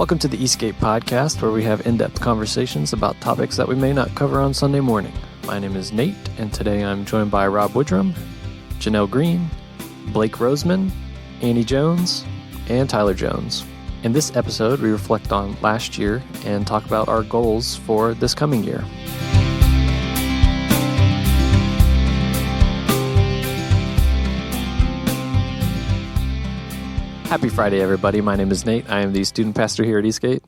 Welcome to the Eastgate podcast, where we have in-depth conversations about topics that we may not cover on Sunday morning. My name is Nate, and today I'm joined by Rob Woodrum, Janelle Green, Blake Roseman, Annie Jones, and Tyler Jones. In this episode, we reflect on last year and talk about our goals for this coming year. Happy Friday, everybody. My name is Nate. I am the student pastor here at Eastgate.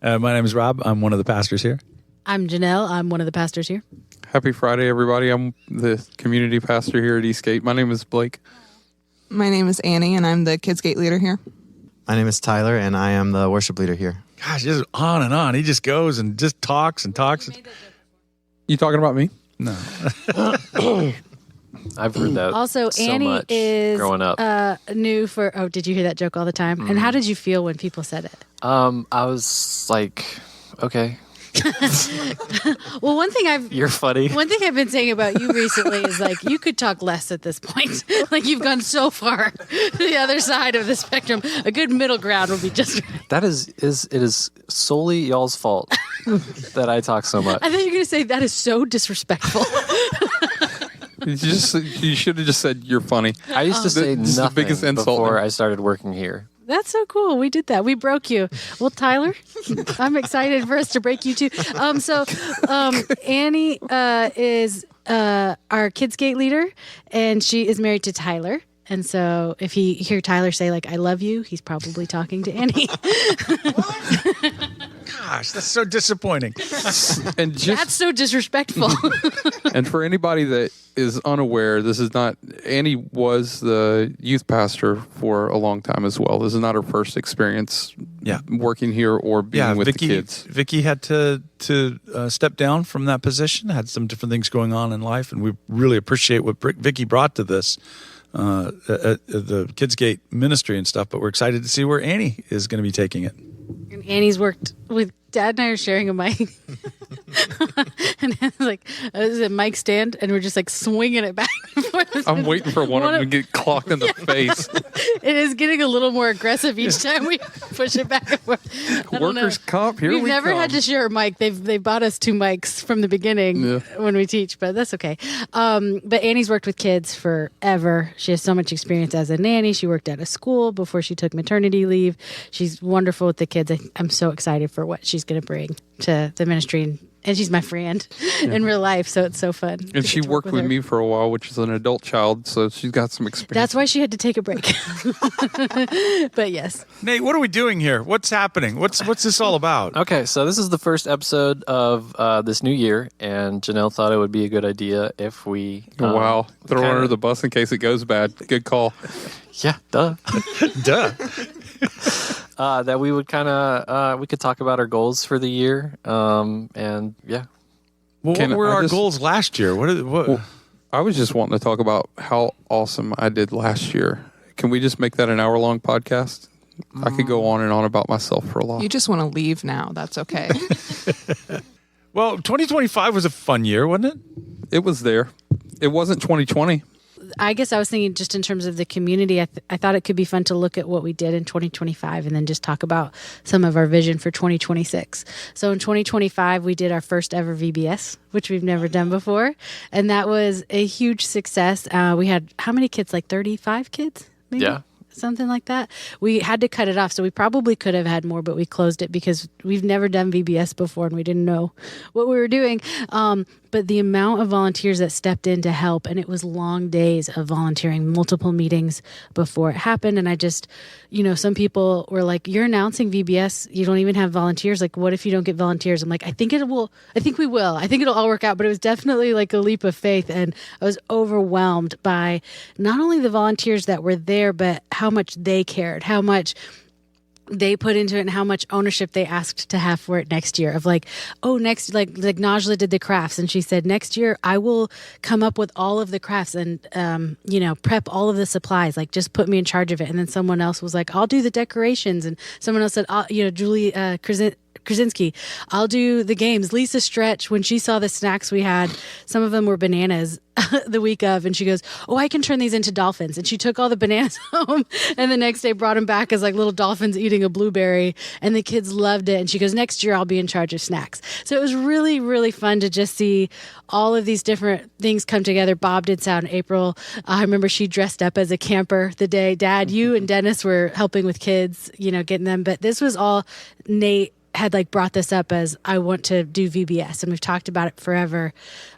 My name is Rob. I'm one of the pastors here. I'm Janelle. I'm one of the pastors here. Happy Friday, everybody. I'm the community pastor here at Eastgate. My name is Blake. My name is Annie, and I'm the Kids Gate leader here. My name is Tyler, and I am the worship leader here. Gosh, just on and on. He just goes and just talks and talks. You talking about me? No. I've heard that Also, so Annie much is growing up. new for... Oh, did you hear that joke all the time? And how did you feel when people said it? I was like, okay. Well, You're funny. One thing I've been saying about you recently is like you could talk less at this point. Like you've gone so far to the other side of the spectrum. A good middle ground would be just right. That it is solely y'all's fault that I talk so much. I thought you were going to say that is so disrespectful. You should have just said you're funny. I used to say This is the nothing biggest insult before ever. I started working here. That's so cool. We did that. We broke you. Well, Tyler, I'm excited for us to break you too. Annie is our Kids Gate leader, and she is married to Tyler. And so if you hear Tyler say, like, I love you, he's probably talking to Annie. Gosh, that's so disappointing. And That's so disrespectful. and for anybody that is unaware, this is not... Annie was the youth pastor for a long time as well. This is not her first experience working here or being with the kids. Vicky had to step down from that position, had some different things going on in life, and we really appreciate what Vicky brought to this. The Kids Gate ministry and stuff, but we're excited to see where Annie is going to be taking it. And Annie's worked with Dad and I are sharing a mic. And it's like, there's a mic stand, and we're just like swinging it back and forth. I'm waiting for one of them to get clocked in the face. It is getting a little more aggressive each time we push it back and forth. Workers' comp, here we We've never come. had to share a mic. They bought us 2 mics from the beginning when we teach, but that's okay. But Annie's worked with kids forever. She has so much experience as a nanny. She worked at a school before she took maternity leave. She's wonderful with the kids. I'm so excited for what she's going to bring to the ministry. And she's my friend in real life, so it's so fun. And she worked with me for a while, which is an adult child, so she's got some experience. That's why she had to take a break. But yes. Nate, what are we doing here? What's happening? What's this all about? Okay, so this is the first episode of this new year, and Janelle thought it would be a good idea if we... Wow. Throw her kinda- under the bus in case it goes bad. Good call. Yeah, duh. Duh. That we would kind of... we could talk about our goals for the year, and yeah. Well, Can what were I our just- goals last year? What? Well, I was just wanting to talk about how awesome I did last year. Can we just make that an hour-long podcast? I could go on and on about myself for a lot. You just want to leave now. That's okay. Well, 2025 was a fun year, wasn't it? It was there. It wasn't 2020. I guess I was thinking just in terms of the community, I thought it could be fun to look at what we did in 2025 and then just talk about some of our vision for 2026. So in 2025, we did our first ever VBS, which we've never done before. And that was a huge success. We had how many kids? Like 35 kids? Maybe? Yeah. Something like that. We had to cut it off, so we probably could have had more, but we closed it because we've never done VBS before and we didn't know what we were doing. But the amount of volunteers that stepped in to help, and it was long days of volunteering, multiple meetings before it happened. And I just, some people were like, you're announcing VBS, you don't even have volunteers. Like, what if you don't get volunteers? I'm like, I think we will. I think it'll all work out. But it was definitely like a leap of faith. And I was overwhelmed by not only the volunteers that were there, but how much they cared, how much they put into it, and how much ownership they asked to have for it next year. Of like, next, like Najla did the crafts, and she said, next year I will come up with all of the crafts and prep all of the supplies. Like, just put me in charge of it. And then someone else was like, I'll do the decorations, and someone else said, Julie Krasinski. I'll do the games. Lisa Stretch, when she saw the snacks we had, some of them were bananas the week of, and she goes, oh, I can turn these into dolphins. And she took all the bananas home and the next day brought them back as like little dolphins eating a blueberry, and the kids loved it. And she goes, next year I'll be in charge of snacks. So it was really, really fun to just see all of these different things come together. Bob did sound April. I remember she dressed up as a camper the day. Dad, you and Dennis were helping with kids, getting them. But this was all Nate had like brought this up as I want to do VBS, and we've talked about it forever.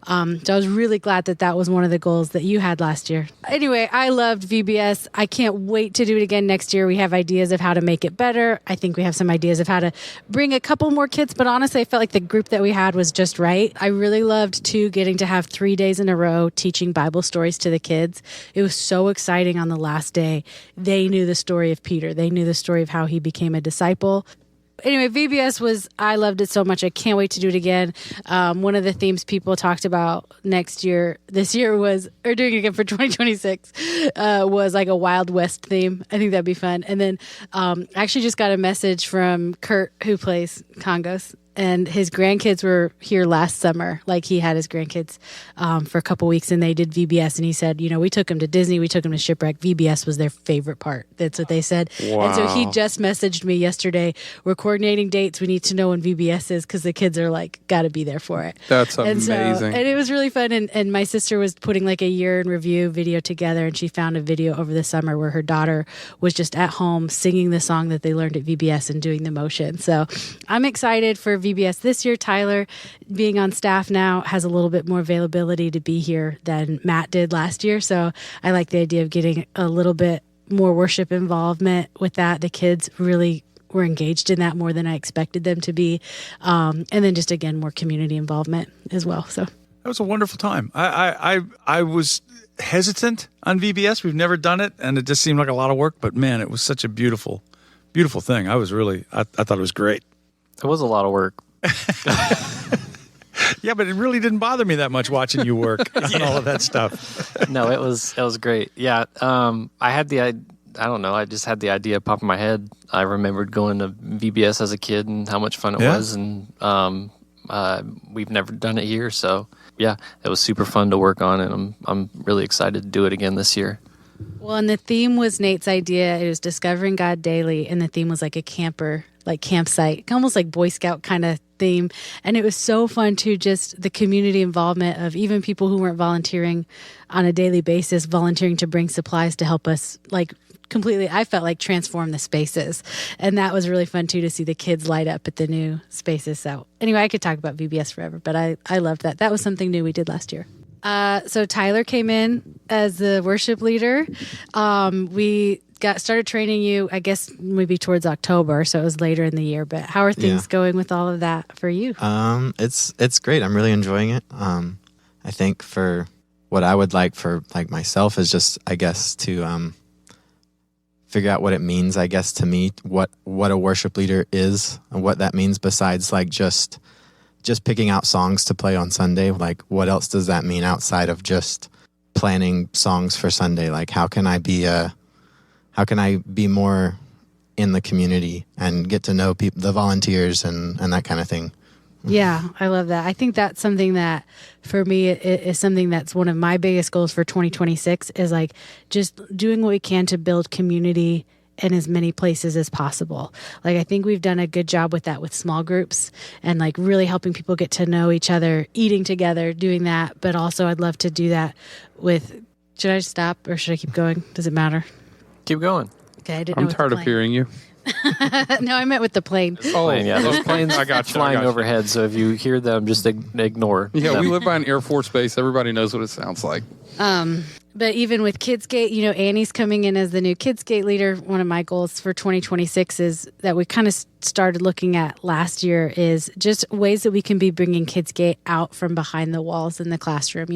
So I was really glad that was one of the goals that you had last year. Anyway, I loved VBS. I can't wait to do it again next year. We have ideas of how to make it better. I think we have some ideas of how to bring a couple more kids, but honestly, I felt like the group that we had was just right. I really loved too getting to have 3 days in a row teaching Bible stories to the kids. It was so exciting on the last day. They knew the story of Peter. They knew the story of how he became a disciple. Anyway, VBS I loved it so much. I can't wait to do it again. One of the themes people talked about this year or doing it again for 2026, was like a Wild West theme. I think that'd be fun. And then I actually just got a message from Kurt, who plays Congos, and his grandkids were here last summer. Like he had his grandkids for a couple weeks, and they did VBS. And he said, we took them to Disney, we took them to Shipwreck. VBS was their favorite part. That's what they said. Wow. And so he just messaged me yesterday. We're coordinating dates. We need to know when VBS is because the kids are like, got to be there for it. That's amazing. amazing. And it was really fun. And my sister was putting like a year in review video together, and she found a video over the summer where her daughter was just at home singing the song that they learned at VBS and doing the motion. So I'm excited for VBS this year. Tyler, being on staff now, has a little bit more availability to be here than Matt did last year. So I like the idea of getting a little bit more worship involvement with that. The kids really were engaged in that more than I expected them to be. And then just, again, more community involvement as well. So that was a wonderful time. I was hesitant on VBS. We've never done it, and it just seemed like a lot of work. But, man, it was such a beautiful, beautiful thing. I thought it was great. It was a lot of work. Yeah, but it really didn't bother me that much watching you work and all of that stuff. No, it was great. Yeah, I just had the idea pop in my head. I remembered going to VBS as a kid and how much fun it was, and we've never done it here, so yeah, it was super fun to work on, and I'm really excited to do it again this year. Well, and the theme was Nate's idea. It was discovering God daily, and the theme was like a camper, like campsite, almost like Boy Scout kind of theme. And it was so fun too, just the community involvement of even people who weren't volunteering on a daily basis, volunteering to bring supplies to help us like completely, I felt like, transform the spaces. And that was really fun too, to see the kids light up at the new spaces. So anyway, I could talk about VBS forever, but I loved that. That was something new we did last year. So Tyler came in as the worship leader. We started training you, I guess, maybe towards October, so it was later in the year. But how are things going with all of that for you? It's great. I'm really enjoying it. I think for what I would like for like myself is just, I guess, to figure out what it means, I guess, to me, what a worship leader is and what that means besides like just picking out songs to play on Sunday. Like, what else does that mean outside of just planning songs for Sunday? Like, how can I be more in the community and get to know people, the volunteers and that kind of thing? Yeah, I love that. I think that's something that for me is something that's one of my biggest goals for 2026 is like just doing what we can to build community in as many places as possible. Like, I think we've done a good job with that with small groups and like really helping people get to know each other, eating together, doing that. But also I'd love to do that with, should I stop or should I keep going? Does it matter? Keep going. Okay, I didn't know. I'm tired of hearing you. No, I meant with the plane. There's planes I got you, flying overhead, so if you hear them, just ignore. Yeah, them. we live by an Air Force base. Everybody knows what it sounds like. But even with Kidsgate, Annie's coming in as the new Kidsgate leader. One of my goals for 2026 is that we kind of started looking at last year is just ways that we can be bringing Kidsgate out from behind the walls in the classroom.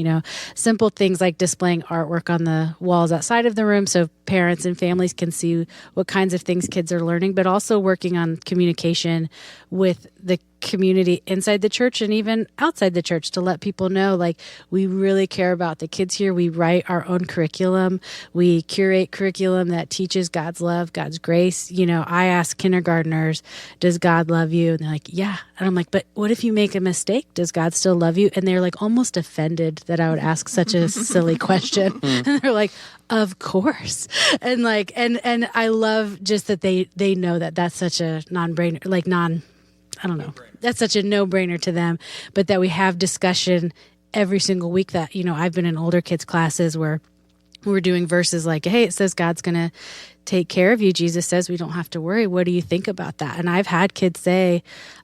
Simple things like displaying artwork on the walls outside of the room so parents and families can see what kinds of things kids are learning, but also working on communication with the community inside the church and even outside the church to let people know, like, we really care about the kids here. We write our own curriculum. We curate curriculum that teaches God's love, God's grace. I ask kindergartners does God love you? And they're like, yeah. And I'm like, but what if you make a mistake? Does God still love you? And they're like almost offended that I would ask such a silly question. And they're like, of course. And like, and I love just that they know that that's such a non-brainer, like I don't know. That's such a no-brainer to them, but that we have discussion every single week that, I've been in older kids classes where we're doing verses like, hey, it says God's going to take care of you. Jesus says we don't have to worry. What do you think about that? And I've had kids say,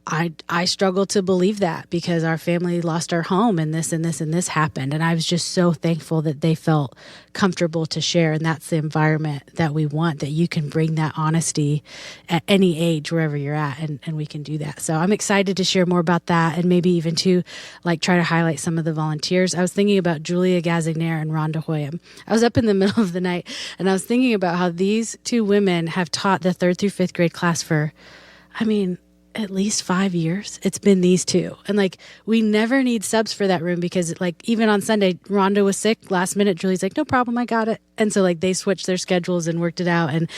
I struggle to believe that because our family lost our home and this and this and this happened. And I was just so thankful that they felt comfortable to share. And that's the environment that we want, that you can bring that honesty at any age, wherever you're at. And we can do that. So I'm excited to share more about that. And maybe even to try to highlight some of the volunteers. I was thinking about Julia Gazignaire and Rhonda Hoyam. I was up in the middle of the night and I was thinking about how these two women have taught the 3rd through 5th grade class for, at least 5 years. It's been these two. And we never need subs for that room because even on Sunday, Rhonda was sick last minute. Julie's like, no problem, I got it. And so they switched their schedules and worked it out. And,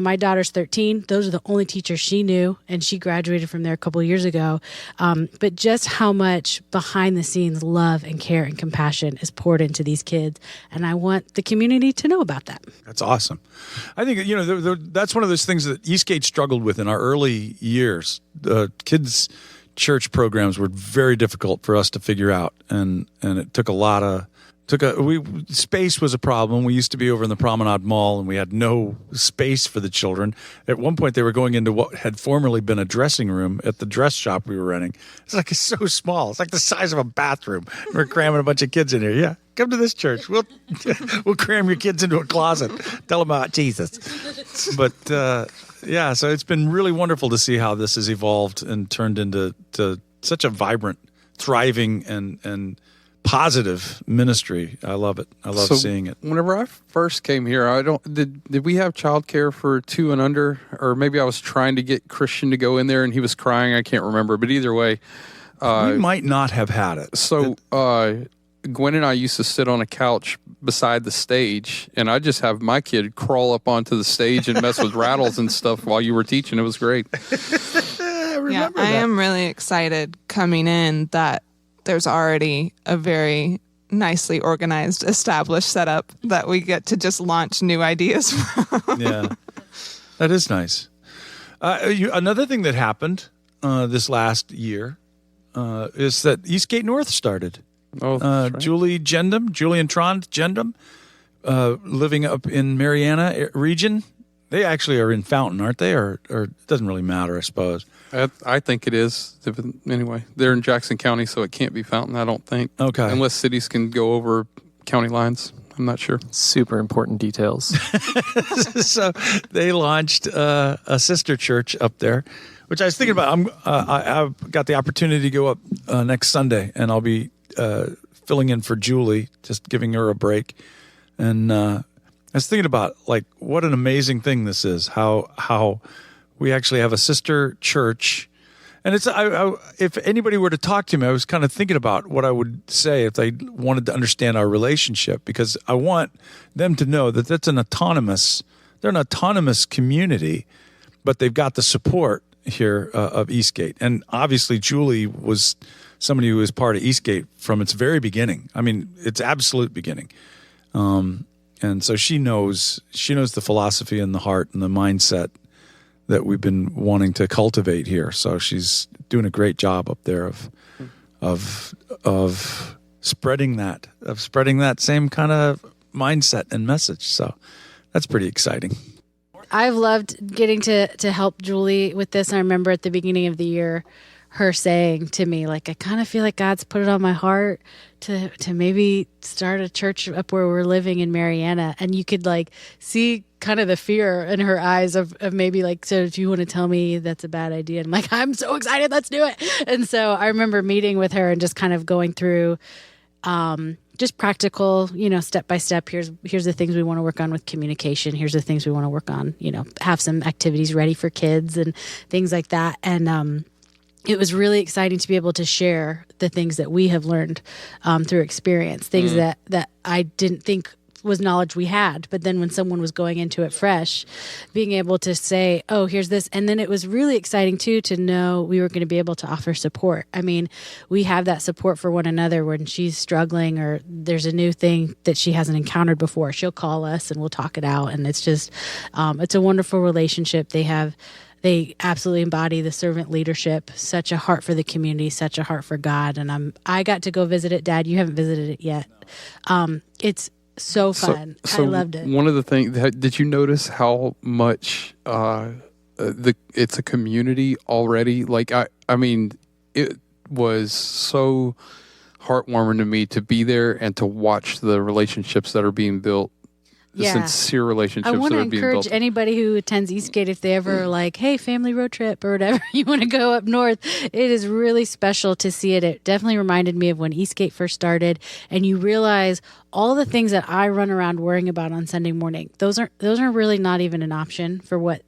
my daughter's 13. Those are the only teachers she knew. And she graduated from there a couple of years ago. But just how much behind the scenes love and care and compassion is poured into these kids. And I want the community to know about that. That's awesome. I think, that's one of those things that Eastgate struggled with in our early years. The kids' church programs were very difficult for us to figure out. And it took space was a problem. We used to be over in the Promenade Mall and we had no space for the children. At one point they were going into what had formerly been a dressing room at the dress shop we were renting. It's so small. It's like the size of a bathroom. We're cramming a bunch of kids in here. Yeah, come to this church. We'll cram your kids into a closet. Tell them about Jesus. But so it's been really wonderful to see how this has evolved and turned into such a vibrant, thriving, and positive ministry. I love it. I love seeing it. Whenever I first came here, did we have childcare for 2 and under, or maybe I was trying to get Christian to go in there and he was crying. I can't remember, but either way, we might not have had it. So Gwen and I used to sit on a couch beside the stage, and I just have my kid crawl up onto the stage and mess with rattles and stuff while you were teaching. It was great. I am really excited coming in that there's already a very nicely organized, established setup that we get to just launch new ideas from. Yeah, that is nice. Another thing that happened this last year is that Eastgate North started. Oh, that's right. Julie and Trond Gendum, living up in Mariana region. They actually are in Fountain, aren't they? Or it doesn't really matter, I suppose. I think it is. Anyway, they're in Jackson County, so it can't be Fountain, I don't think. Okay. Unless cities can go over county lines. I'm not sure. Super important details. So they launched a sister church up there, which I was thinking about. I've got the opportunity to go up next Sunday, and I'll be filling in for Julie, just giving her a break. And I was thinking about what an amazing thing this is. How we actually have a sister church, and it's. If anybody were to talk to me, I was kind of thinking about what I would say if they wanted to understand our relationship, because I want them to know that that's an autonomous. They're an autonomous community, but they've got the support here of Eastgate, and obviously Julie was somebody who was part of Eastgate from its very beginning. I mean, its absolute beginning. And so she knows the philosophy and the heart and the mindset that we've been wanting to cultivate here. So she's doing a great job up there of spreading that same kind of mindset and message. So that's pretty exciting. I've loved getting to help Julie with this. I remember at the beginning of the year, her saying to me, I kind of feel like God's put it on my heart to maybe start a church up where we're living in Mariana. And you could see kind of the fear in her eyes of maybe so if you want to tell me that's a bad idea. And I'm so excited, let's do it. And so I remember meeting with her and just kind of going through just practical, step by step. Here's the things we want to work on with communication. Here's the things we want to work on, have some activities ready for kids and things like that. And it was really exciting to be able to share the things that we have learned through experience, things that I didn't think was knowledge we had. But then when someone was going into it fresh, being able to say, oh, here's this. And then it was really exciting too to know we were going to be able to offer support. I mean, we have that support for one another when she's struggling or there's a new thing that she hasn't encountered before. She'll call us and we'll talk it out. And it's just, it's a wonderful relationship. They absolutely embody the servant leadership, such a heart for the community, such a heart for God. And I got to go visit it, Dad. You haven't visited it yet. It's so fun. I loved it. One of the things, did you notice how much it's a community already? Like, I mean, it was so heartwarming to me to be there and to watch the relationships that are being built. The sincere relationships I want that to are being encourage built. anybody who attends Eastgate, if they ever are like, hey, family road trip or whatever, you want to go up north, it is really special to see it. It definitely reminded me of when Eastgate first started, and you realize all the things that I run around worrying about on Sunday morning, those are really not even an option for what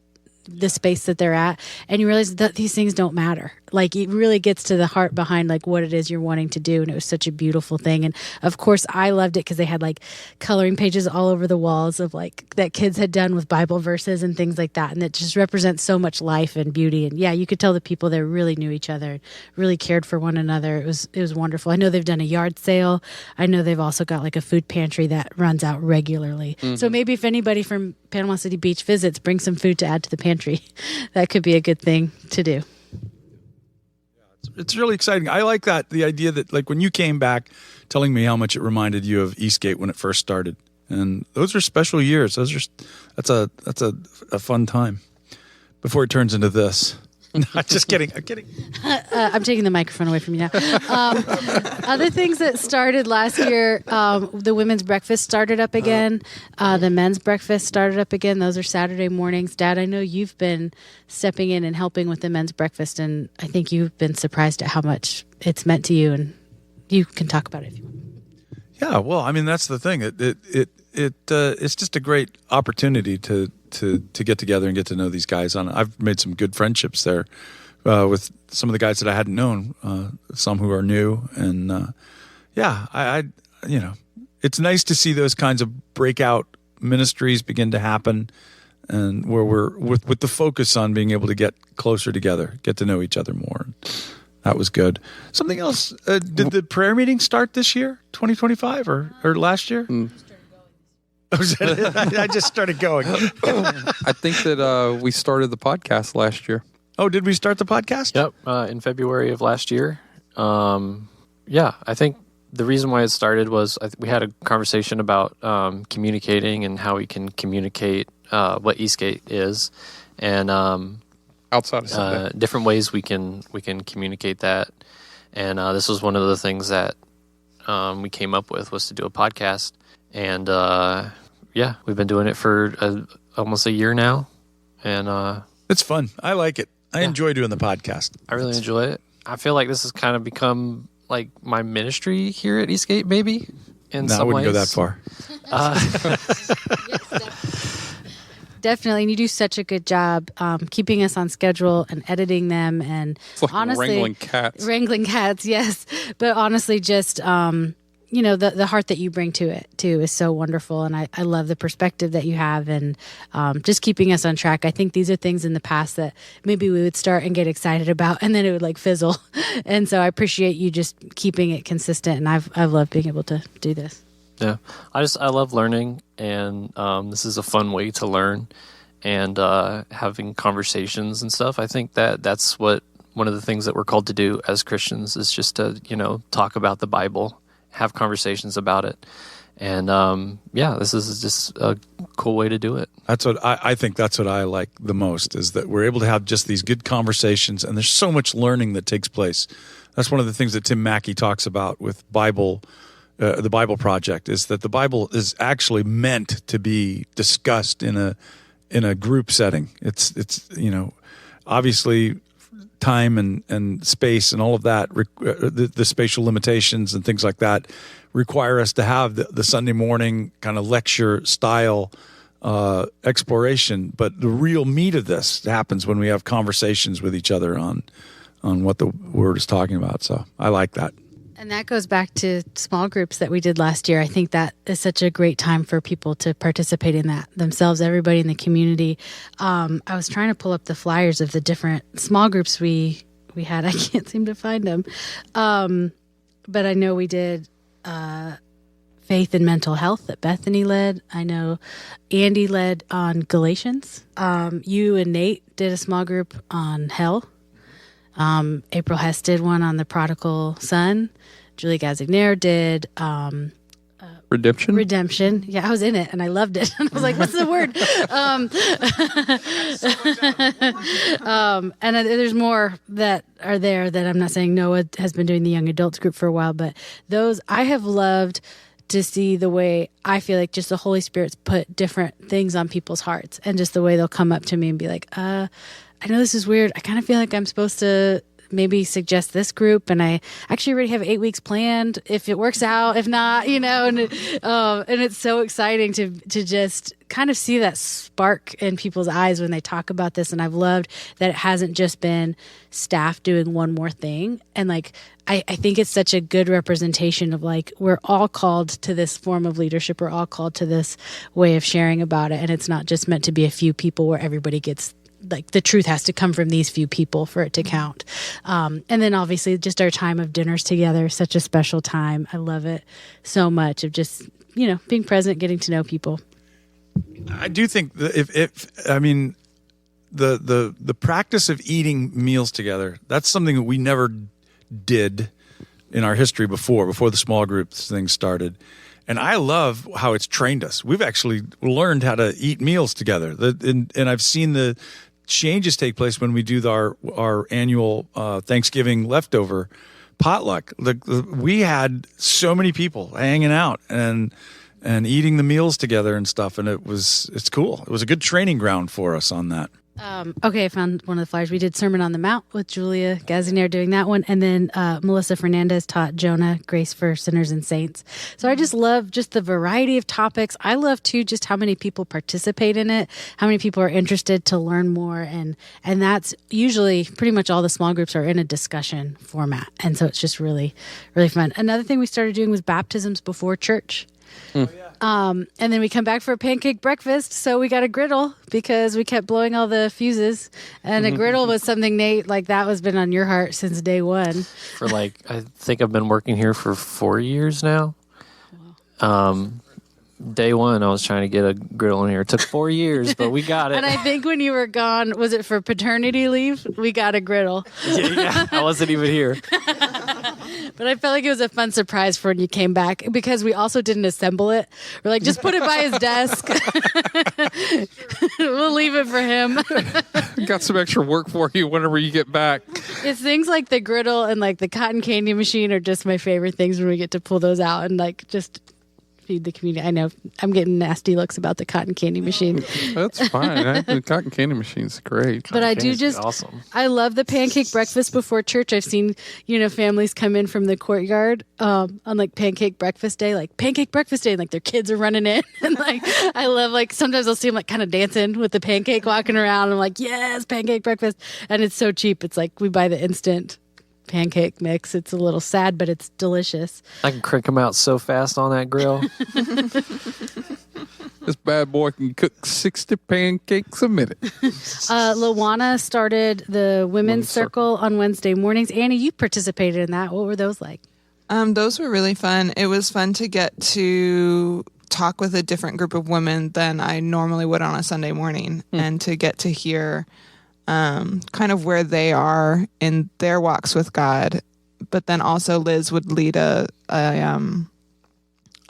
the space that they're at, and you realize that these things don't matter. Like, it really gets to the heart behind like what it is you're wanting to do, and it was such a beautiful thing. And of course I loved it because they had like coloring pages all over the walls of like that kids had done with Bible verses and things like that, and it just represents so much life and beauty. And yeah, you could tell the people there really knew each other, really cared for one another. It was wonderful. I know they've done a yard sale. I know they've also got like a food pantry that runs out regularly. So maybe if anybody from Panama City Beach visits, bring some food to add to the pantry. That could be a good thing to do. It's really exciting. I like that, the idea that like when you came back telling me how much it reminded you of Eastgate when it first started. And those are special years. That's a fun time before it turns into this. Just kidding. I'm kidding. I'm taking the microphone away from you now. Other things that started last year, the women's breakfast started up again. The men's breakfast started up again. Those are Saturday mornings. Dad, I know you've been stepping in and helping with the men's breakfast, and I think you've been surprised at how much it's meant to you, and you can talk about it if you want. Yeah, well, I mean, that's the thing. It's just a great opportunity to get together and get to know these guys. I've made some good friendships there with some of the guys that I hadn't known, some who are new, and I it's nice to see those kinds of breakout ministries begin to happen, and where we're with the focus on being able to get closer together, get to know each other more. That was good. Something else. Did the prayer meeting start this year, 2025, or last year? I just started going. I think that we started the podcast last year. Oh, did we start the podcast? Yep, in February of last year. I think the reason why it started was we had a conversation about communicating and how we can communicate what Eastgate is, and outside of Sunday, different ways we can communicate that. And this was one of the things that we came up with, was to do a podcast. And we've been doing it for almost a year now, and it's fun. I like it. I enjoy doing the podcast. I really enjoy it. I feel like this has kind of become like my ministry here at Eastgate, maybe. In some ways, I wouldn't go that far. Definitely, and you do such a good job keeping us on schedule and editing them, and it's like honestly, wrangling cats. Yes. But honestly, just the heart that you bring to it too is so wonderful, and I love the perspective that you have, and just keeping us on track. I think these are things in the past that maybe we would start and get excited about, and then it would like fizzle. And so I appreciate you just keeping it consistent, and I've loved being able to do this. Yeah, I love learning, and this is a fun way to learn, and having conversations and stuff. I think that's what one of the things that we're called to do as Christians is just to talk about the Bible, have conversations about it, and this is just a cool way to do it. That's what I think. That's what I like the most, is that we're able to have just these good conversations, and there's so much learning that takes place. That's one of the things that Tim Mackey talks about with Bible. The Bible Project, is that the Bible is actually meant to be discussed in a group setting. It's obviously time and space and all of that, the spatial limitations and things like that require us to have the Sunday morning kind of lecture style exploration. But the real meat of this happens when we have conversations with each other on what the Word is talking about. So I like that. And that goes back to small groups that we did last year. I think that is such a great time for people to participate in that themselves, everybody in the community. I was trying to pull up the flyers of the different small groups we had. I can't seem to find them. But I know we did faith and mental health that Bethany led. I know Andy led on Galatians. You and Nate did a small group on hell. April Hess did one on the prodigal son. Julie Gazignere did Redemption. Yeah, I was in it and I loved it. I was like, what's the word? And there's more that are there that I'm not saying. Noah has been doing the young adults group for a while, but those I have loved to see the way I feel like just the Holy Spirit's put different things on people's hearts, and just the way they'll come up to me and be like, I know this is weird. I kind of feel like I'm supposed to maybe suggest this group, and I actually already have 8 weeks planned if it works out. If not, and it's so exciting to just kind of see that spark in people's eyes when they talk about this. And I've loved that it hasn't just been staff doing one more thing. And like, I think it's such a good representation of like, we're all called to this form of leadership. We're all called to this way of sharing about it. And it's not just meant to be a few people where everybody gets like the truth has to come from these few people for it to count. And then obviously just our time of dinners together, such a special time. I love it so much of just, being present, getting to know people. I do think that the practice of eating meals together, that's something that we never did in our history before the small groups thing started. And I love how it's trained us. We've actually learned how to eat meals together. And I've seen the changes take place when we do our annual Thanksgiving leftover potluck. We had so many people hanging out and eating the meals together and stuff, and it's cool. It was a good training ground for us on that. Okay, I found one of the flyers. We did Sermon on the Mount with Julia Gazignere doing that one. And then Melissa Fernandez taught Jonah, Grace for Sinners and Saints. So I just love just the variety of topics. I love, too, just how many people participate in it, how many people are interested to learn more. And that's usually pretty much all the small groups are in a discussion format. And so it's just really, really fun. Another thing we started doing was baptisms before church. And then we come back for a pancake breakfast. So we got a griddle because we kept blowing all the fuses. And a griddle was something, Nate, like that was been on your heart since day one. For I think I've been working here for 4 years now. Day one, I was trying to get a griddle in here. It took 4 years, but we got it. And I think when you were gone, was it for paternity leave? We got a griddle. Yeah, I wasn't even here. But I felt like it was a fun surprise for when you came back because we also didn't assemble it. We're like, just put it by his desk. We'll leave it for him. Got some extra work for you whenever you get back. It's things like the griddle and like the cotton candy machine are just my favorite things when we get to pull those out and like just feed the community. I know I'm getting nasty looks about the cotton candy machine. That's fine. The cotton candy machine's great. But I do just, awesome. I love the pancake breakfast before church. I've seen, families come in from the courtyard on like pancake breakfast day, and like their kids are running in. And like, I love like, sometimes I'll see them like kind of dancing with the pancake walking around. I'm like, yes, pancake breakfast. And it's so cheap. It's like we buy the instant pancake mix. It's a little sad, but it's delicious. I can crank them out so fast on that grill. This bad boy can cook 60 pancakes a minute. Lawana started the women's circle on Wednesday mornings. Annie, you participated in that. What were those like? Those were really fun. It was fun to get to talk with a different group of women than I normally would on a Sunday morning, and to get to hear kind of where they are in their walks with God. But then also Liz would lead a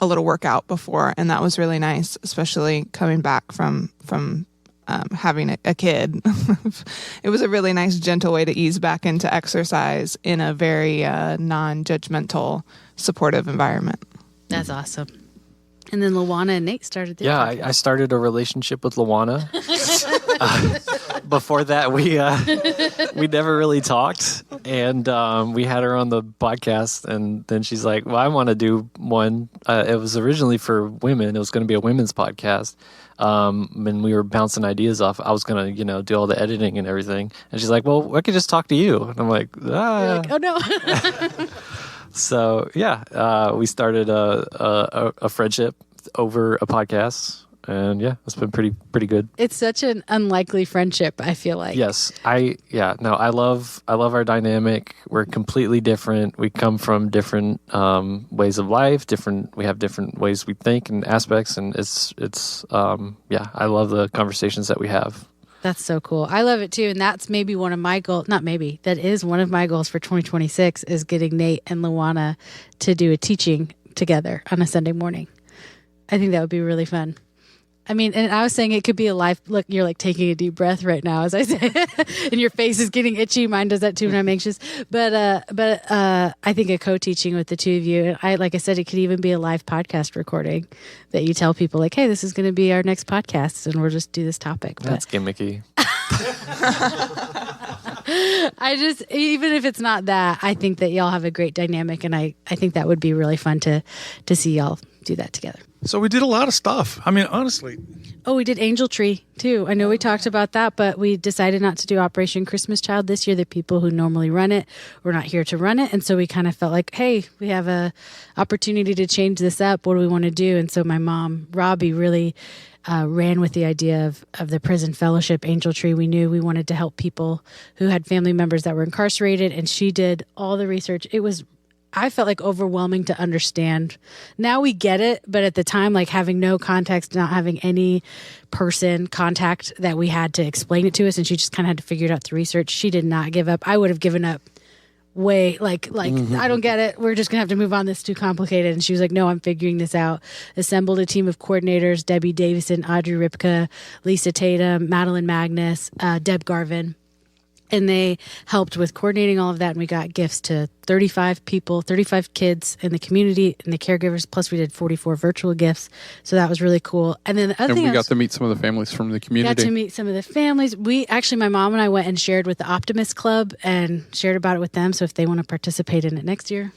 little workout before, and that was really nice, especially coming back from having a kid. It was a really nice, gentle way to ease back into exercise in a very non-judgmental, supportive environment. That's awesome. And then Lawana and Nate started their podcast. I started a relationship with Lawana. Before that, we never really talked, and we had her on the podcast, and then she's like, well, I want to do one. It was originally for women. It was going to be a women's podcast. And we were bouncing ideas off. I was going to, do all the editing and everything. And she's like, well, I could just talk to you. And I'm like, You're like, oh, no. So yeah, we started a friendship over a podcast. And yeah, it's been pretty good. It's such an unlikely friendship, I feel like. Yes. I love our dynamic. We're completely different. We come from different ways of life, we have different ways we think and aspects, and it's I love the conversations that we have. That's so cool. I love it too. And that's maybe one of my goals. Not maybe. That is one of my goals for 2026 is getting Nate and Luana to do a teaching together on a Sunday morning. I think that would be really fun. I mean, and I was saying it could be a live look. You're like taking a deep breath right now, as I say, and your face is getting itchy. Mine does that too when I'm anxious. But I think a co-teaching with the two of you, and like I said, it could even be a live podcast recording that you tell people like, hey, this is going to be our next podcast, and we'll just do this topic. That's gimmicky. Even if it's not that, I think that y'all have a great dynamic, and I think that would be really fun to see y'all do that together. So we did a lot of stuff. I mean, honestly. Oh, we did Angel Tree too. I know we talked about that, but we decided not to do Operation Christmas Child this year. The people who normally run it were not here to run it. And so we kind of felt like, hey, we have a opportunity to change this up. What do we want to do? And so my mom, Robbie, really ran with the idea of the prison fellowship Angel Tree. We knew we wanted to help people who had family members that were incarcerated. And she did all the research. I felt like overwhelming to understand. Now we get it, but at the time, like having no context, not having any person contact that we had to explain it to us, and she just kind of had to figure it out through research. She did not give up. I would have given up way like I don't get it. We're just gonna have to move on. This is too complicated. And she was like, no, I'm figuring this out. Assembled a team of coordinators: Debbie Davison, Audrey Ripka, Lisa Tatum, Madeline Magnus, Deb Garvin. And they helped with coordinating all of that. And we got gifts to 35 people, 35 kids in the community and the caregivers. Plus, we did 44 virtual gifts. So that was really cool. And then the other thing, we got to meet some of the families from the community. Got to meet some of the families. My mom and I went and shared with the Optimist Club and shared about it with them. So if they want to participate in it next year.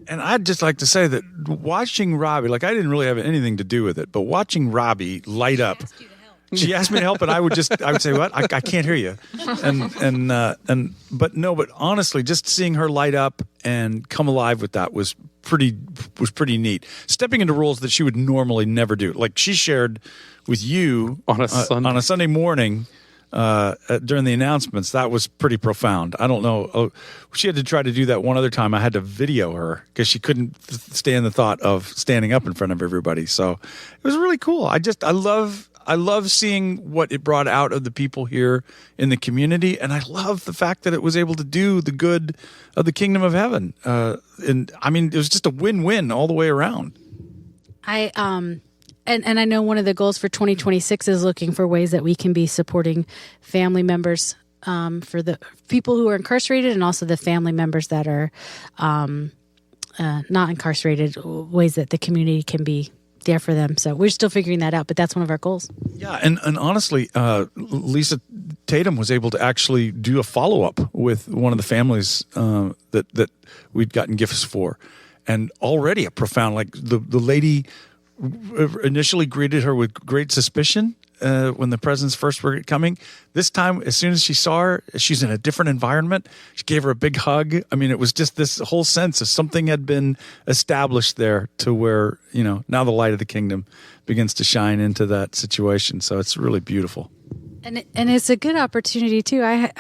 And I'd just like to say that watching Robbie, like I didn't really have anything to do with it, but watching Robbie light up. She asked me to help, and I would say, "What? I can't hear you." But honestly, just seeing her light up and come alive with that was pretty neat. Stepping into roles that she would normally never do, like she shared with you on a Sunday morning during the announcements. That was pretty profound. I don't know. She had to try to do that one other time. I had to video her because she couldn't stand the thought of standing up in front of everybody. So it was really cool. I love seeing what it brought out of the people here in the community, and I love the fact that it was able to do the good of the kingdom of heaven. And I mean, it was just a win-win all the way around. And I know one of the goals for 2026 is looking for ways that we can be supporting family members for the people who are incarcerated, and also the family members that are not incarcerated, ways that the community can be there for them. So we're still figuring that out, but that's one of our goals. Yeah, and honestly, Lisa Tatum was able to actually do a follow-up with one of the families that we'd gotten gifts for, and already a profound, like the lady initially greeted her with great suspicion when the presents first were coming. This time, as soon as she saw her, she's in a different environment. She gave her a big hug. I mean, it was just this whole sense of something had been established there to where, now the light of the kingdom begins to shine into that situation. So it's really beautiful. And it's a good opportunity too. I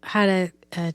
had a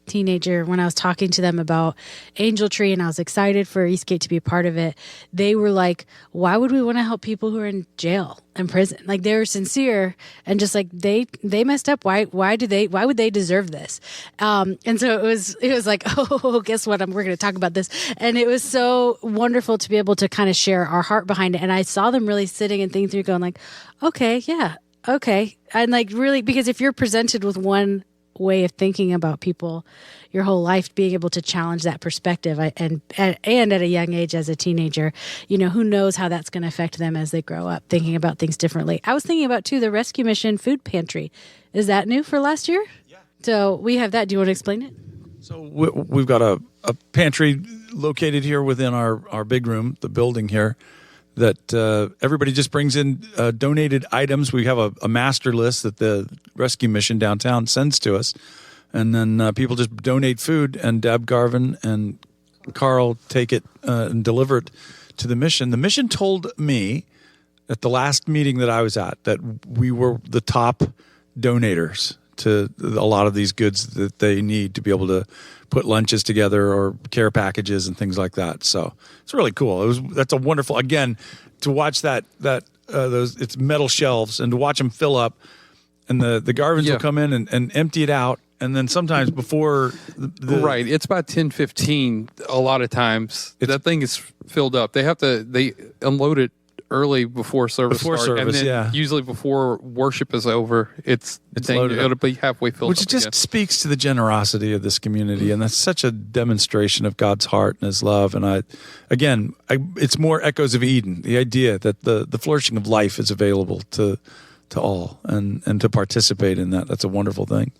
teenager when I was talking to them about Angel Tree, and I was excited for Eastgate to be a part of it. They were like, why would we want to help people who are in jail and prison? Like, they were sincere and just like they messed up. Why would they deserve this? And so it was like, oh, guess what? We're going to talk about this. And it was so wonderful to be able to kind of share our heart behind it. And I saw them really sitting and thinking through, going like, okay, yeah, okay. And like, really, because if you're presented with one way of thinking about people your whole life, being able to challenge that perspective and at a young age as a teenager, who knows how that's going to affect them as they grow up, thinking about things differently. I was thinking about too the Rescue Mission food pantry. Is that new for last year? Yeah. So we have that. Do you want to explain it? So we've got a pantry located here within our big room, the building here, that everybody just brings in donated items. We have a master list that the Rescue Mission downtown sends to us. And then people just donate food. And Deb Garvin and Carl take it and deliver it to the mission. The mission told me at the last meeting that I was at that we were the top donators to a lot of these goods that they need to be able to put lunches together or care packages and things like that. So it's really cool. That's a wonderful, again, to watch those it's metal shelves and to watch them fill up, and the Garvins will come in and empty it out. And then sometimes before right, it's about 10:15. A lot of times that thing is filled up. They unload it early before service starts, and then usually before worship is over, it'll be halfway filled. Which up just again. Speaks to the generosity of this community, and that's such a demonstration of God's heart and His love. And it's more echoes of Eden. The idea that the flourishing of life is available to all, and to participate in that. That's a wonderful thing.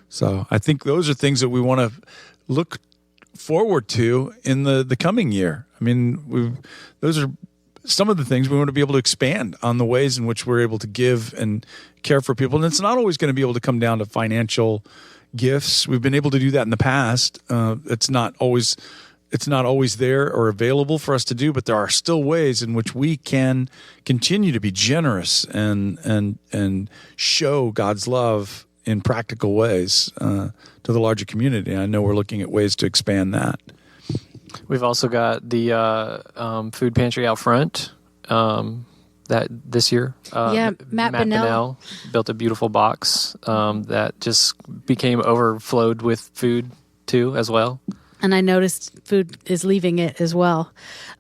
So I think those are things that we want to look forward to in the coming year. I mean, those are some of the things we want to be able to expand on, the ways in which we're able to give and care for people. And it's not always going to be able to come down to financial gifts. We've been able to do that in the past. It's not always there or available for us to do, but there are still ways in which we can continue to be generous and show God's love in practical ways to the larger community. I know we're looking at ways to expand that. We've also got the food pantry out front that this year. Matt Bonnell built a beautiful box that just became overflowed with food too as well. And I noticed food is leaving it as well.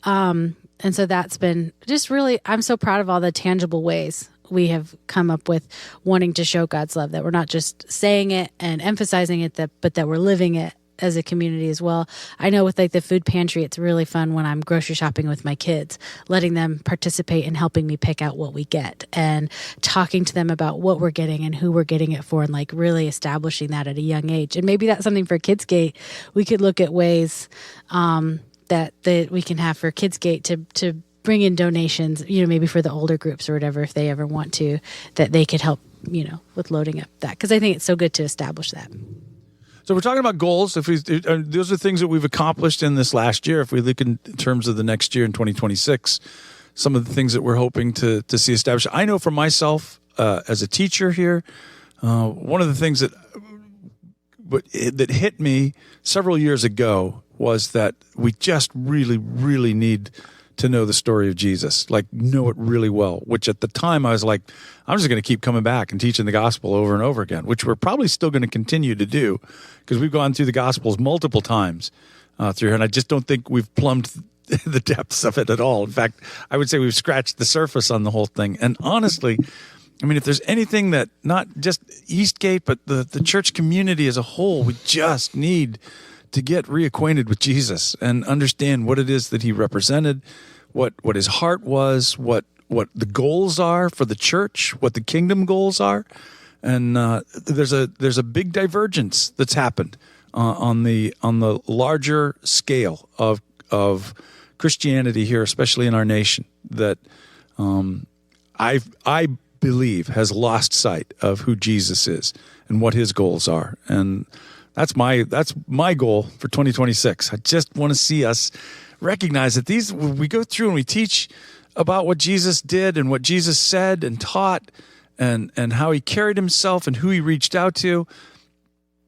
And so that's been just really, I'm so proud of all the tangible ways we have come up with wanting to show God's love, that we're not just saying it and emphasizing it, but that we're living it as a community as well. I know with like the food pantry, it's really fun when I'm grocery shopping with my kids, letting them participate in helping me pick out what we get and talking to them about what we're getting and who we're getting it for, and like really establishing that at a young age. And maybe that's something for Kidsgate. We could look at ways that we can have for Kidsgate to bring in donations, maybe for the older groups or whatever, if they ever want to, that they could help, with loading up that. Because I think it's so good to establish that. So we're talking about goals. Those are things that we've accomplished in this last year. If we look in terms of the next year in 2026, some of the things that we're hoping to see established. I know for myself as a teacher here, one of the things that hit me several years ago was that we just really, really need to know the story of Jesus, like know it really well, which at the time I was like, I'm just going to keep coming back and teaching the gospel over and over again, which we're probably still going to continue to do because we've gone through the gospels multiple times through here. And I just don't think we've plumbed the depths of it at all. In fact, I would say we've scratched the surface on the whole thing. And honestly, I mean, if there's anything that not just Eastgate, but the church community as a whole, we just need to get reacquainted with Jesus and understand what it is that he represented, what his heart was, what the goals are for the church, what the kingdom goals are. And there's a big divergence that's happened on the larger scale of Christianity here, especially in our nation, that I believe has lost sight of who Jesus is and what his goals are. And that's my goal for 2026. I just want to see us recognize that we go through and we teach about what Jesus did and what Jesus said and taught and how he carried himself and who he reached out to.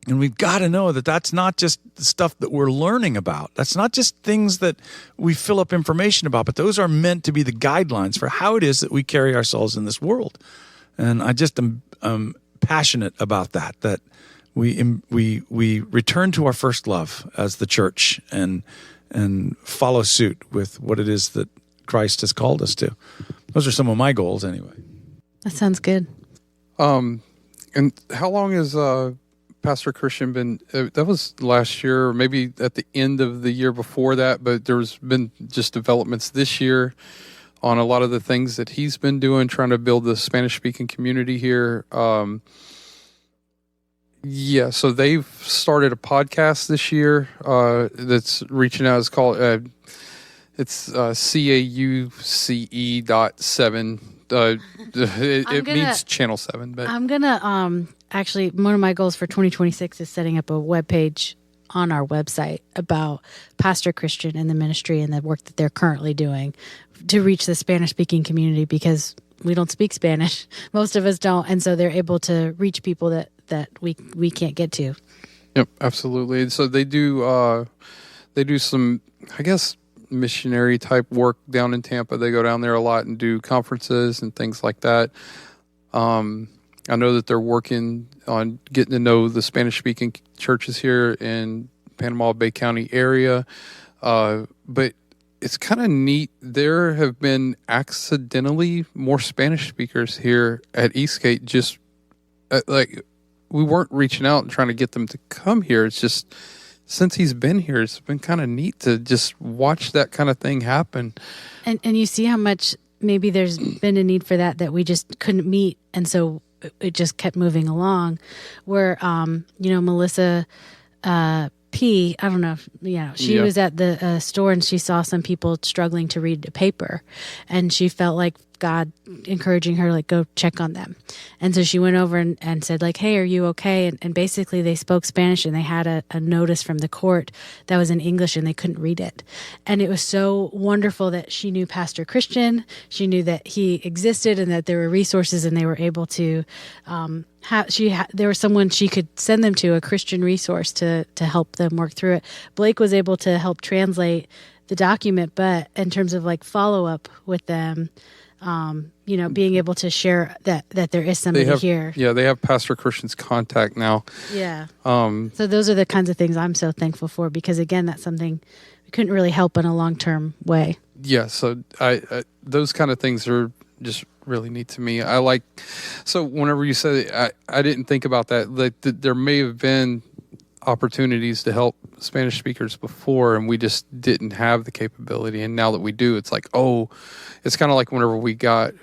And we've got to know that that's not just the stuff that we're learning about. That's not just things that we fill up information about, but those are meant to be the guidelines for how it is that we carry ourselves in this world. And I just am passionate about that we return to our first love as the church and follow suit with what it is that Christ has called us to. Those are some of my goals anyway. That sounds good. And how long has Pastor Christian been, that was last year, or maybe at the end of the year before that, but there's been just developments this year on a lot of the things that he's been doing, trying to build the Spanish-speaking community here. Yeah, so they've started a podcast this year that's reaching out. It's called it's CAUCE.7. It means Channel 7. But I'm gonna actually, one of my goals for 2026 is setting up a webpage on our website about Pastor Christian and the ministry and the work that they're currently doing to reach the Spanish-speaking community, because we don't speak Spanish. Most of us don't. And so they're able to reach people that we can't get to. Yep, absolutely. So they do some, I guess, missionary type work down in Tampa. They go down there a lot and do conferences and things like that. I know that they're working on getting to know the Spanish-speaking churches here in Panama Bay County area. But it's kind of neat. There have been accidentally more Spanish speakers here at Eastgate. Just we weren't reaching out and trying to get them to come here. It's just since he's been here, it's been kind of neat to just watch that kind of thing happen. And you see how much maybe there's been a need for that we just couldn't meet. And so it just kept moving along where, Melissa, P, I don't know if, she was at the store and she saw some people struggling to read a paper, and she felt like God encouraging her, like, go check on them. And so she went over and said, like, hey, are you okay? And basically they spoke Spanish, and they had a notice from the court that was in English, and they couldn't read it. And it was so wonderful that she knew Pastor Christian. She knew that he existed and that there were resources, and they were able to there was someone she could send them to, a Christian resource to help them work through it. Blake was able to help translate the document, but in terms of like follow up with them, being able to share that there is somebody here. Yeah, they have Pastor Christian's contact now. Yeah. So those are the kinds of things I'm so thankful for, because again, that's something we couldn't really help in a long-term way. Yeah. So I those kind of things are just really neat to me. So whenever you said it, I didn't think about that. Like there may have been opportunities to help Spanish speakers before, and we just didn't have the capability. And now that we do, it's like, it's kind of like whenever we got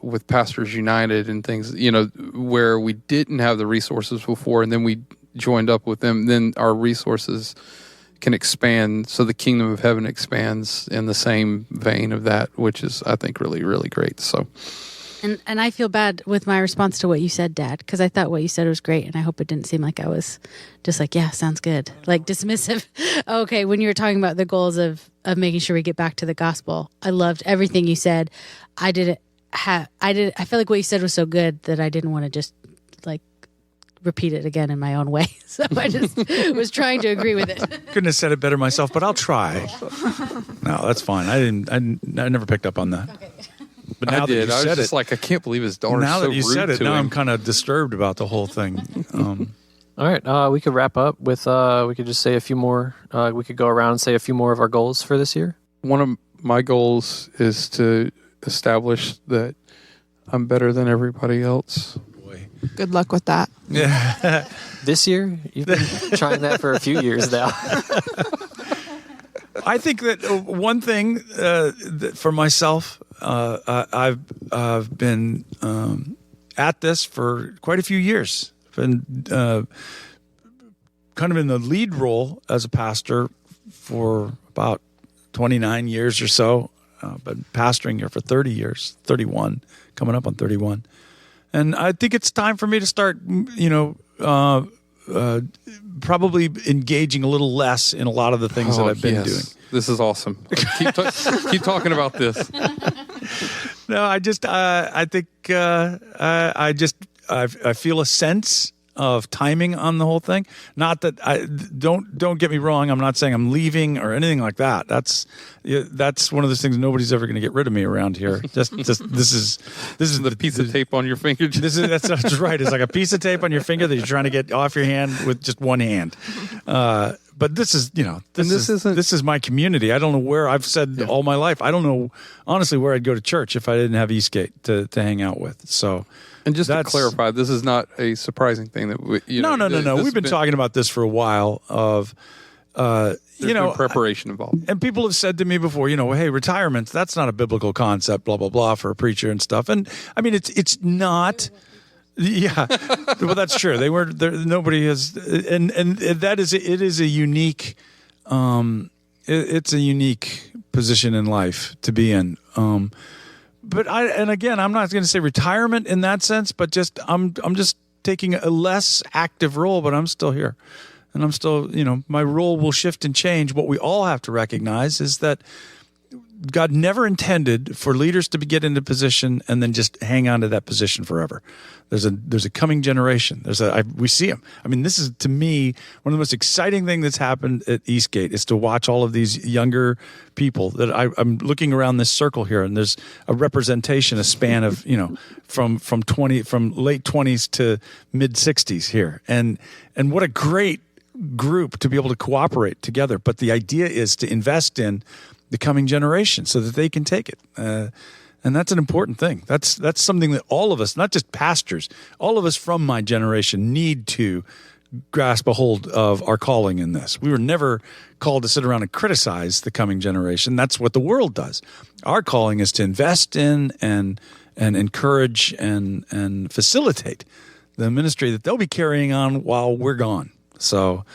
with Pastors United and things, where we didn't have the resources before, and then we joined up with them, then our resources can expand. So the kingdom of heaven expands in the same vein of that, which is, I think, really, really great. So. And I feel bad with my response to what you said, Dad, because I thought what you said was great, and I hope it didn't seem like I was just like, yeah, sounds good, like dismissive. Okay, when you were talking about the goals of making sure we get back to the gospel, I loved everything you said. I feel like what you said was so good that I didn't want to just like repeat it again in my own way. So I just was trying to agree with it. Couldn't have said it better myself, but I'll try. No, that's fine. I never picked up on that. Okay. But now I did. I was just like, I can't believe his daughter's now so that you rude said it, to now him. I'm kind of disturbed about the whole thing. All right, we could wrap up with, we could just say a few more, we could go around and say a few more of our goals for this year. One of my goals is to establish that I'm better than everybody else. Boy. Good luck with that. Yeah. This year? You've been trying that for a few years now. I think that one thing for myself, I've been at this for quite a few years. Been kind of in the lead role as a pastor for about 29 years or so. Been pastoring here for 30 years, 31, coming up on 31. And I think it's time for me to start, probably engaging a little less in a lot of the things that I've been doing. This is awesome. Keep talking about this. No, I think I feel a sense of timing on the whole thing. Not that don't get me wrong. I'm not saying I'm leaving or anything like that. That's one of those things. Nobody's ever going to get rid of me around here. Just this is the piece of tape on your finger. That's right. It's like a piece of tape on your finger that you're trying to get off your hand with just one hand. But this is this is my community. I don't know where. I've said all my life, I don't know honestly where I'd go to church if I didn't have Eastgate to hang out with. So. And just to clarify, this is not a surprising thing that we. No. We've been talking about this for a while. Been preparation involved, and people have said to me before, hey, retirement—that's not a biblical concept, blah blah blah, for a preacher and stuff. And I mean, it's not. Yeah, well, that's true. They weren't there. Nobody has, and that is it is a unique. It's a unique position in life to be in. But I'm not going to say retirement in that sense, but just I'm just taking a less active role, but I'm still here, and I'm still, my role will shift and change. What we all have to recognize is that God never intended for leaders to get into position and then just hang on to that position forever. There's a coming generation. We see them. I mean, this is, to me, one of the most exciting things that's happened at Eastgate is to watch all of these younger people that I'm looking around this circle here, and there's a representation, a span of, from late 20s to mid 60s here. And what a great group to be able to cooperate together. But the idea is to invest in the coming generation so that they can take it. And that's an important thing. That's something that all of us, not just pastors, all of us from my generation need to grasp a hold of our calling in this. We were never called to sit around and criticize the coming generation. That's what the world does. Our calling is to invest in and encourage and facilitate the ministry that they'll be carrying on while we're gone. So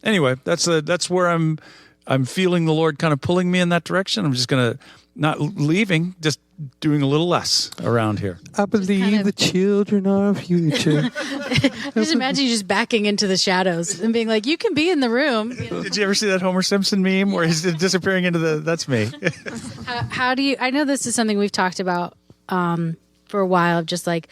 anyway, that's where I'm feeling the Lord kind of pulling me in that direction. I'm just going to, not leaving, just doing a little less around here. I believe the children are our future. Just imagine you just backing into the shadows and being like, you can be in the room. Did you ever see that Homer Simpson meme where he's disappearing into that's me? How do you, I know this is something we've talked about for a while, of just like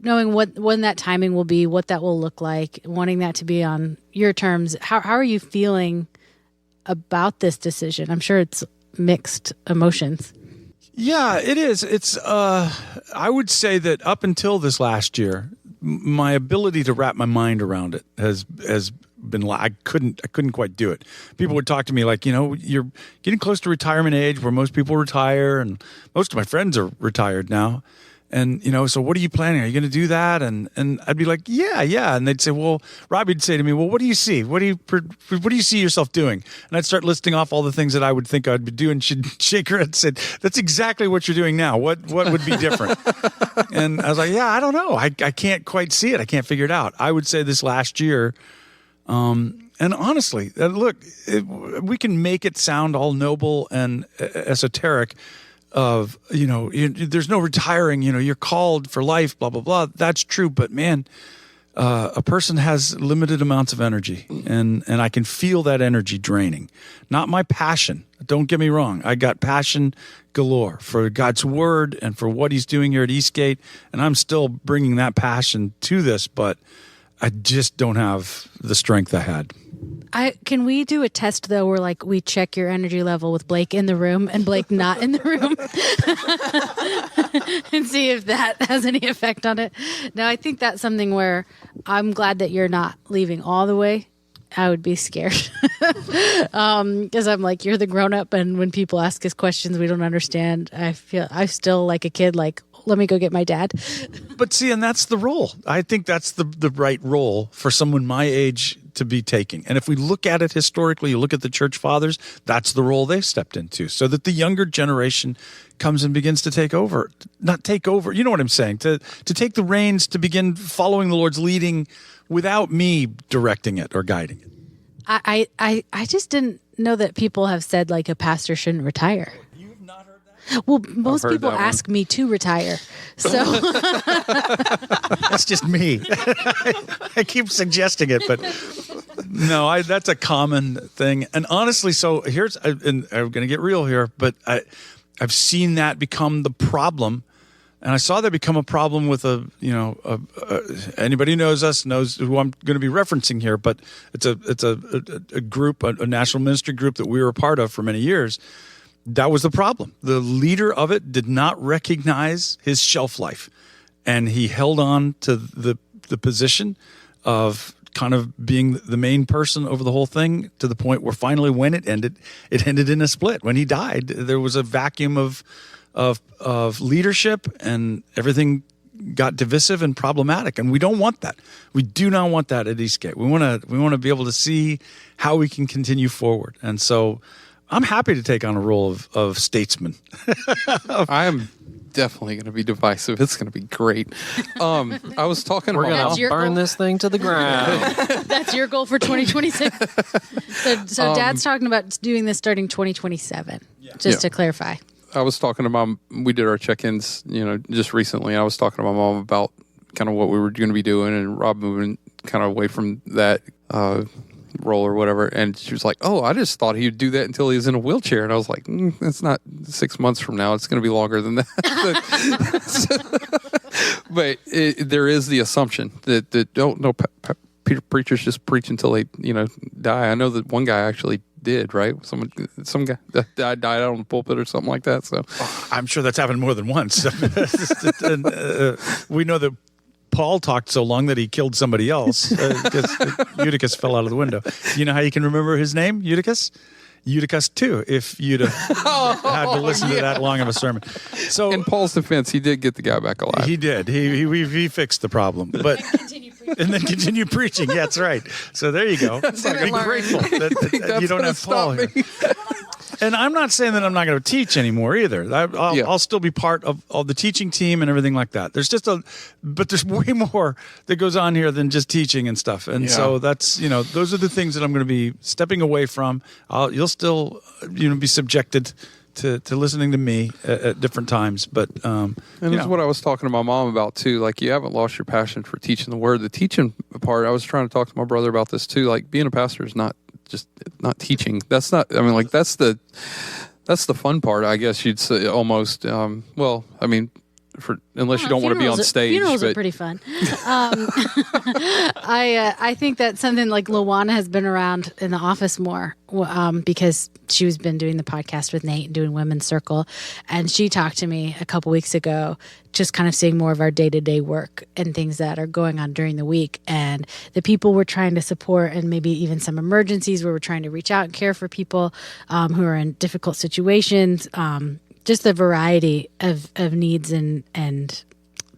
knowing when that timing will be, what that will look like, wanting that to be on your terms. How are you feeling about this decision? I'm sure it's mixed emotions. Yeah, it is. It's I would say that up until this last year, my ability to wrap my mind around it has been, I couldn't quite do it. People would talk to me like, you're getting close to retirement age where most people retire, and most of my friends are retired now. And, so what are you planning? Are you going to do that? And I'd be like, yeah. And they'd say, well, Robbie'd say to me, well, what do you see? What do you see yourself doing? And I'd start listing off all the things that I would think I'd be doing. She'd shake her head and said, that's exactly what you're doing now. What would be different? And I was like, yeah, I don't know. I can't quite see it. I can't figure it out. I would say this last year, and honestly, look, we can make it sound all noble and esoteric, of, there's no retiring, you're called for life, blah, blah, blah. That's true. But man, a person has limited amounts of energy, and I can feel that energy draining. Not my passion. Don't get me wrong. I got passion galore for God's word and for what he's doing here at Eastgate. And I'm still bringing that passion to this, but I just don't have the strength I had. Can we do a test though, where like we check your energy level with Blake in the room and Blake not in the room, and see if that has any effect on it? No, I think that's something where I'm glad that you're not leaving all the way. I would be scared because I'm like, you're the grown up, and when people ask us questions we don't understand, I feel I'm still like a kid. Like, let me go get my dad. But see, and that's the role. I think that's the right role for someone my age to be taking. And if we look at it historically, you look at the church fathers, that's the role they stepped into, so that the younger generation comes and begins to take over. Not take over, you know what I'm saying? To take the reins, to begin following the Lord's leading without me directing it or guiding it. I just didn't know that people have said like a pastor shouldn't retire. You've not heard that? Well, most people ask me to retire. So that's just me. I keep suggesting it, but no, that's a common thing. And honestly, so and I'm going to get real here, but I've seen that become the problem. And I saw that become a problem with anybody who knows us knows who I'm going to be referencing here, but it's a group, a national ministry group that we were a part of for many years. That was the problem. The leader of it did not recognize his shelf life, and he held on to the position of kind of being the main person over the whole thing, to the point where finally, when it ended in a split. When he died, there was a vacuum of leadership, and everything got divisive and problematic, and we don't want that. We do not want that at Eastgate. We want to be able to see how we can continue forward, and so I'm happy to take on a role of statesman. I am definitely going to be divisive. It's going to be great. I was talking We're about... going to burn this thing to the ground. That's your goal for 2026? So Dad's talking about doing this starting 2027, just to clarify. I was talking to Mom. We did our check-ins, just recently. I was talking to my mom about kind of what we were going to be doing, and Rob moving kind of away from that, role or whatever, and she was like, "Oh, I just thought he'd do that until he was in a wheelchair," and I was like, "It's not 6 months from now; it's going to be longer than that." But there is the assumption that preachers just preach until they die. I know that one guy actually did, right? Some guy died out on the pulpit or something like that. So I'm sure that's happened more than once. We know that Paul talked so long that he killed somebody else because Eutychus fell out of the window. You know how you can remember his name, Eutychus? Eutychus too, if you'd have had to listen to that long of a sermon. So, in Paul's defense, he did get the guy back alive. He did. He fixed the problem, but and then continue preaching. Yeah, that's right. So there you go. Be grateful that you don't have Paul here. And I'm not saying that I'm not going to teach anymore either. I'll still be part of the teaching team and everything like that. There's but there's way more that goes on here than just teaching and stuff. And so that's, those are the things that I'm going to be stepping away from. You'll still, be subjected to listening to me at different times. But, and that's what I was talking to my mom about too. Like, you haven't lost your passion for teaching the word. The teaching part, I was trying to talk to my brother about this too. Like, being a pastor is not teaching. That's not, that's the fun part, I guess you'd say, almost. Unless you don't want to be on stage. Funerals are pretty fun. I think that something like Luana has been around in the office more because she's been doing the podcast with Nate and doing Women's Circle. And she talked to me a couple weeks ago, just kind of seeing more of our day-to-day work and things that are going on during the week. And the people we're trying to support, and maybe even some emergencies where we're trying to reach out and care for people who are in difficult situations. Just the variety of needs and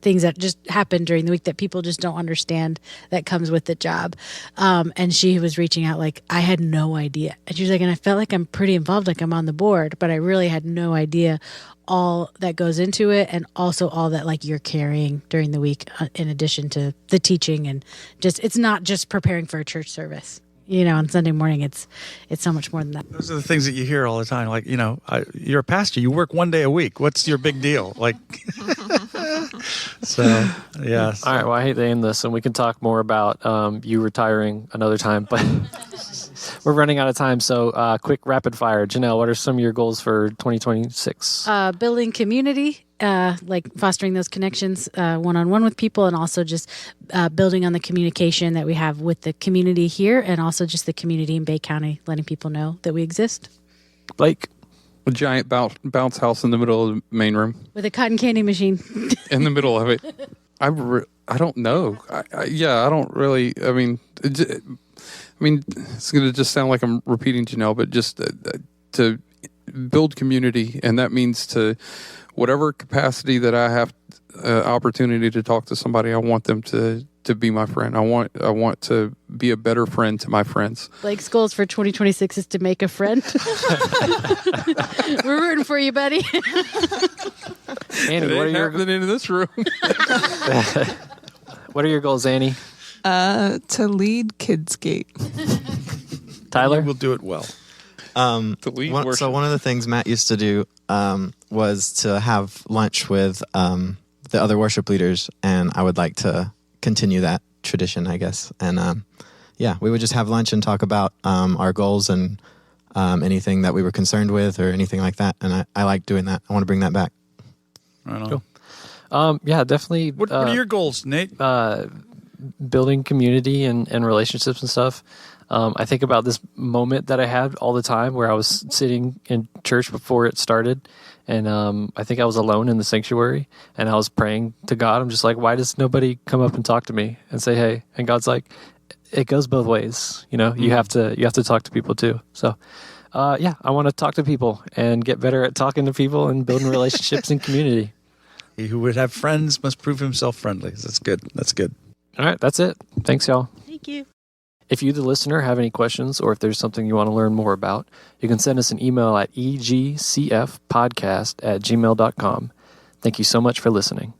things that just happen during the week that people just don't understand that comes with the job. And she was reaching out like, I had no idea. And she was like, and I felt like I'm pretty involved, like I'm on the board, but I really had no idea all that goes into it, and also all that like you're carrying during the week in addition to the teaching. And just, it's not just preparing for a church service. On Sunday morning, it's so much more than that. Those are the things that you hear all the time. Like, you're a pastor. You work one day a week. What's your big deal? Like, so, yeah. All right. Well, I hate to end this, and we can talk more about you retiring another time, but we're running out of time. So, quick rapid fire. Janelle, what are some of your goals for 2026? Building community. Like fostering those connections one-on-one with people, and also just building on the communication that we have with the community here, and also just the community in Bay County, letting people know that we exist. Blake? A giant bounce house in the middle of the main room. With a cotton candy machine. In the middle of it. I don't know. I don't really, it's going to just sound like I'm repeating Janelle, but just to build community, and that means to whatever capacity that I have opportunity to talk to somebody, I want them to be my friend. I want to be a better friend to my friends. Blake's goals for 2026 is to make a friend. We're rooting for you, buddy. Annie, what are your happening in this room? What are your goals, Annie? To lead Kidsgate. Tyler? We'll do it well. So one of the things Matt used to do was to have lunch with the other worship leaders, and I would like to continue that tradition, I guess. And we would just have lunch and talk about our goals and anything that we were concerned with or anything like that. And I like doing that. I want to bring that back. Right on. Cool. Definitely. What are your goals, Nate? Building community and relationships and stuff. I think about this moment that I had all the time where I was sitting in church before it started, and I think I was alone in the sanctuary, and I was praying to God. I'm just like, why does nobody come up and talk to me and say hey? And God's like, it goes both ways. You have to talk to people too. So I want to talk to people and get better at talking to people and building relationships and community. He who would have friends must prove himself friendly. That's good. All right, that's it. Thanks, y'all. Thank you. If you, the listener, have any questions, or if there's something you want to learn more about, you can send us an email at egcfpodcast@gmail.com. Thank you so much for listening.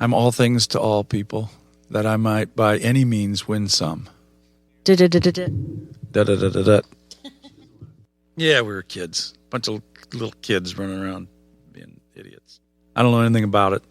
I'm all things to all people, that I might by any means win some. Da-da-da-da-da. Da-da-da-da-da. Yeah, we were kids. Bunch of little kids running around being idiots. I don't know anything about it.